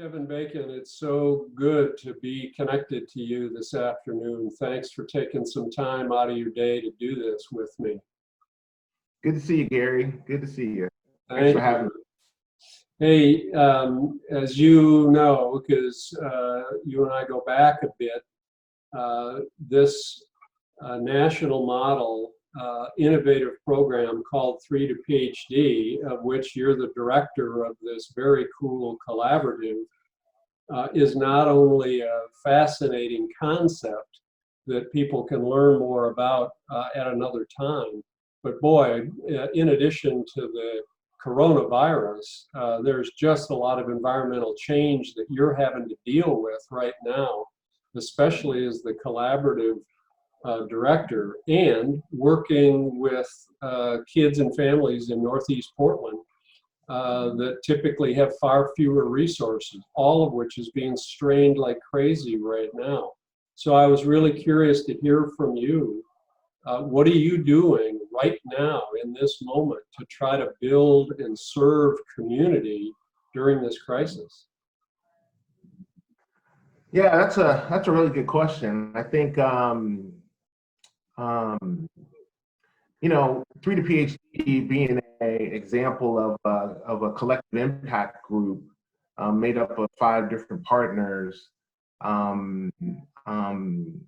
Kevin Bacon, it's so good to be connected to you this afternoon. Thanks for taking some time out of your day to do this with me. Good to see you, Gary. Good to see you. Thanks Thank for having you. me. Hey, as you know, because you and I go back a bit, this national model innovative program called 3 to PhD, of which you're the director of this very cool collaborative, is not only a fascinating concept that people can learn more about at another time, but boy, in addition to the coronavirus, there's just a lot of environmental change that you're having to deal with right now, especially as the collaborative director and working with kids and families in Northeast Portland that typically have far fewer resources, all of which is being strained like crazy right now. So I was really curious to hear from you. What are you doing right now in this moment to try to build and serve community during this crisis? Yeah, that's a really good question. I think um, 3 to PhD being an example of a collective impact group made up of 5 different partners. Um, um,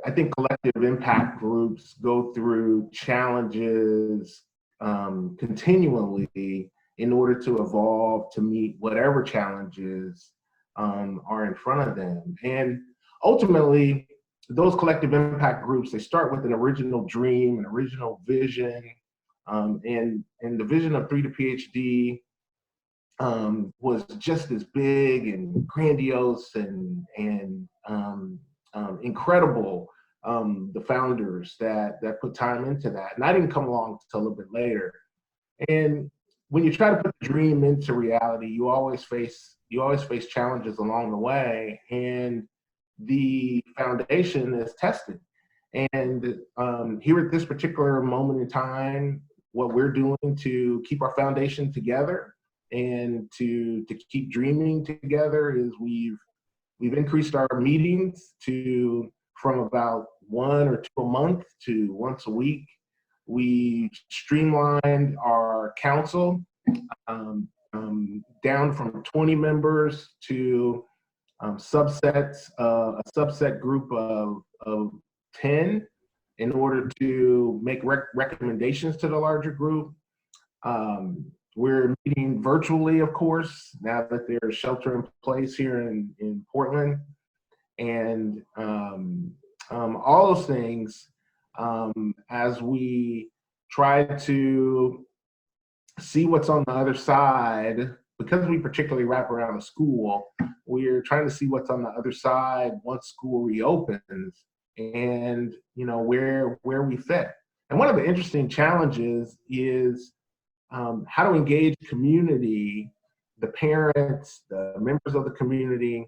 I think collective impact groups go through challenges continually in order to evolve to meet whatever challenges are in front of them. And ultimately, those collective impact groups, they start with an original dream, an original vision, and the vision of 3 to PhD was just as big and grandiose and incredible. The founders that put time into that, and I didn't come along until a little bit later. And when you try to put the dream into reality, you always face challenges along the way, and the foundation is tested. And here at this particular moment in time, what we're doing to keep our foundation together and to keep dreaming together is we've increased our meetings to from about 1 or 2 a month to once a week. We streamlined our council down from 20 members to a subset group of 10 in order to make recommendations to the larger group. We're meeting virtually, of course, now that there's shelter in place here in Portland. And all those things, as we try to see what's on the other side, because we particularly wrap around the school, we're trying to see what's on the other side once school reopens, and where we fit. And one of the interesting challenges is how to engage community, the parents, the members of the community,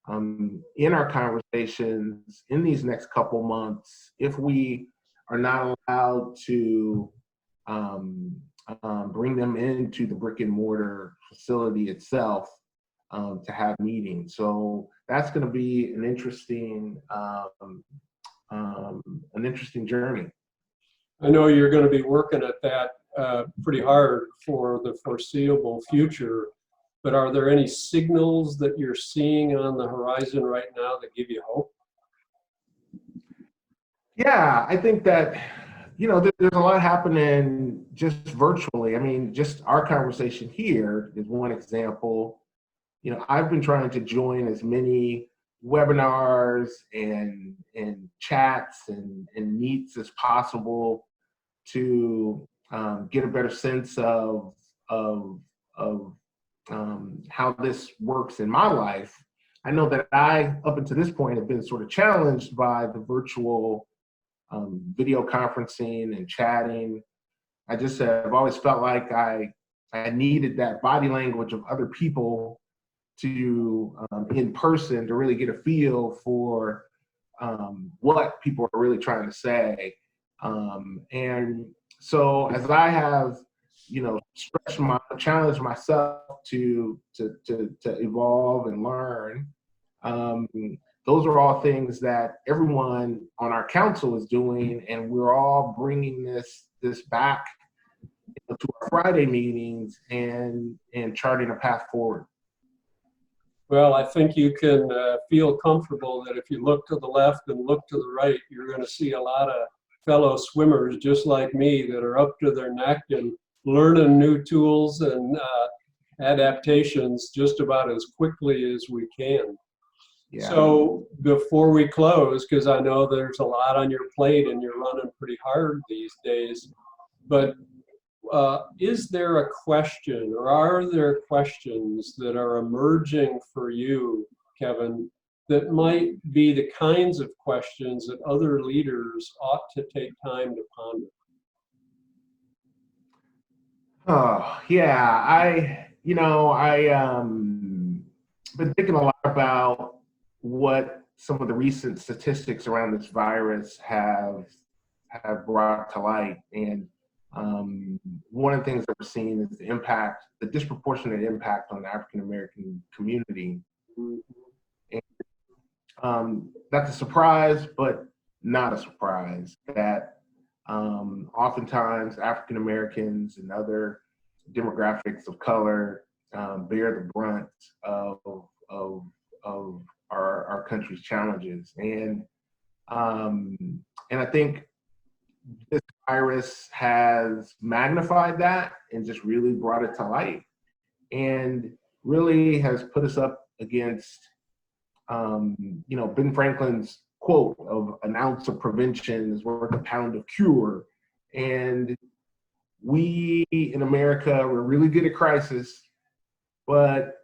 in our conversations in these next couple months, if we are not allowed to bring them into the brick and mortar facility itself to have meetings. So that's going to be an interesting journey. I know you're going to be working at that pretty hard for the foreseeable future, but are there any signals that you're seeing on the horizon right now that give you hope? Yeah, I think that, there's a lot happening just virtually. I mean, just our conversation here is one example. I've been trying to join as many webinars and chats and meets as possible to get a better sense of how this works in my life. I know that I, up until this point, have been sort of challenged by the virtual video conferencing and chatting. I just have always felt like I needed that body language of other people to in person to really get a feel for what people are really trying to say. And so as I have challenge myself to evolve and learn. Um, those are all things that everyone on our council is doing, and we're all bringing this back to our Friday meetings and charting a path forward. Well, I think you can feel comfortable that if you look to the left and look to the right, you're going to see a lot of fellow swimmers just like me that are up to their neck and learning new tools and adaptations just about as quickly as we can. Yeah. So before we close, because I know there's a lot on your plate and you're running pretty hard these days, but is there a question, or are there questions that are emerging for you, Kevin, that might be the kinds of questions that other leaders ought to take time to ponder? Oh, yeah. I been thinking a lot about what some of the recent statistics around this virus have brought to light. And one of the things that we're seeing is the disproportionate impact on the African American community. And that's a surprise, but not a surprise that oftentimes African Americans and other demographics of color bear the brunt of our country's challenges. And I think this virus has magnified that and just really brought it to light, and really has put us up against, Ben Franklin's quote of an ounce of prevention is worth a pound of cure. And we in America, we're really good at crisis, but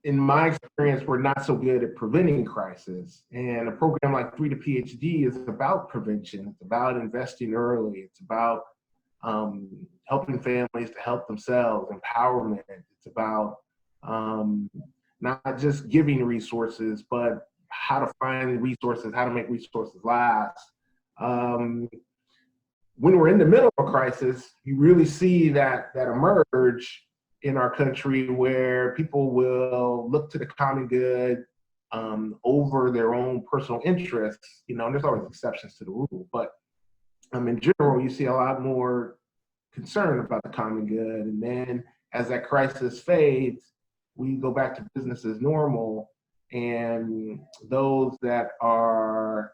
in my experience, we're not so good at preventing crisis. And a program like 3 to PhD is about prevention. It's about investing early. It's about helping families to help themselves, empowerment. It's about not just giving resources, but how to find resources, how to make resources last. When we're in the middle of a crisis, you really see that emerge in our country, where people will look to the common good over their own personal interests. And there's always exceptions to the rule, but in general, you see a lot more concern about the common good. And then as that crisis fades, we go back to business as normal, and those that are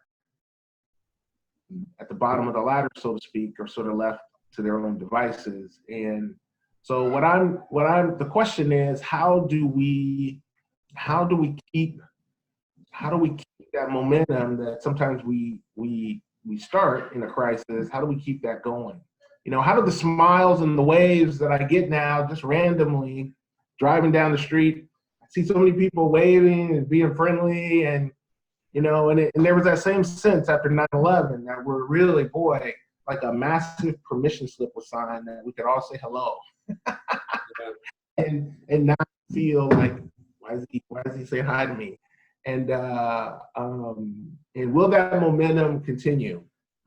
at the bottom of the ladder, so to speak, are sort of left to their own devices. And so the question is, how do we keep that momentum that sometimes we start in a crisis? How do we keep that going? How do the smiles and the waves that I get now just randomly driving down the street, I see so many people waving and being friendly, and and there was that same sense after 9/11 that we're really, boy, like a massive permission slip was signed that we could all say hello. and not feel like, why does he say hi to me? And will that momentum continue?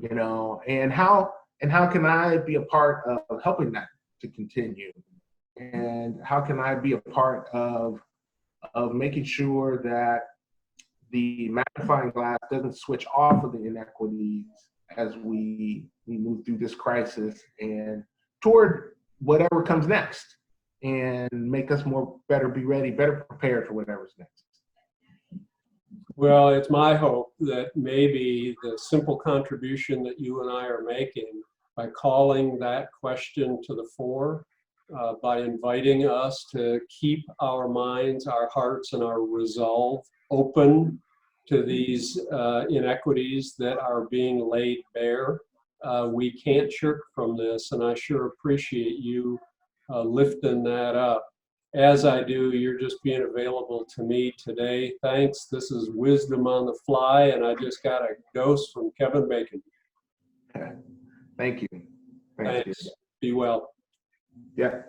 And how can I be a part of helping that to continue? And how can I be a part of making sure that the magnifying glass doesn't switch off of the inequities as we move through this crisis and toward whatever comes next, and make us better prepared for whatever's next. Well, it's my hope that maybe the simple contribution that you and I are making by calling that question to the fore, by inviting us to keep our minds, our hearts, and our resolve open to these inequities that are being laid bare. We can't shirk from this, and I sure appreciate you lifting that up. As I do, you're just being available to me today. Thanks. This is Wisdom on the Fly, and I just got a dose from Kevin Bacon. Thank you. Thanks. Be well. Yeah.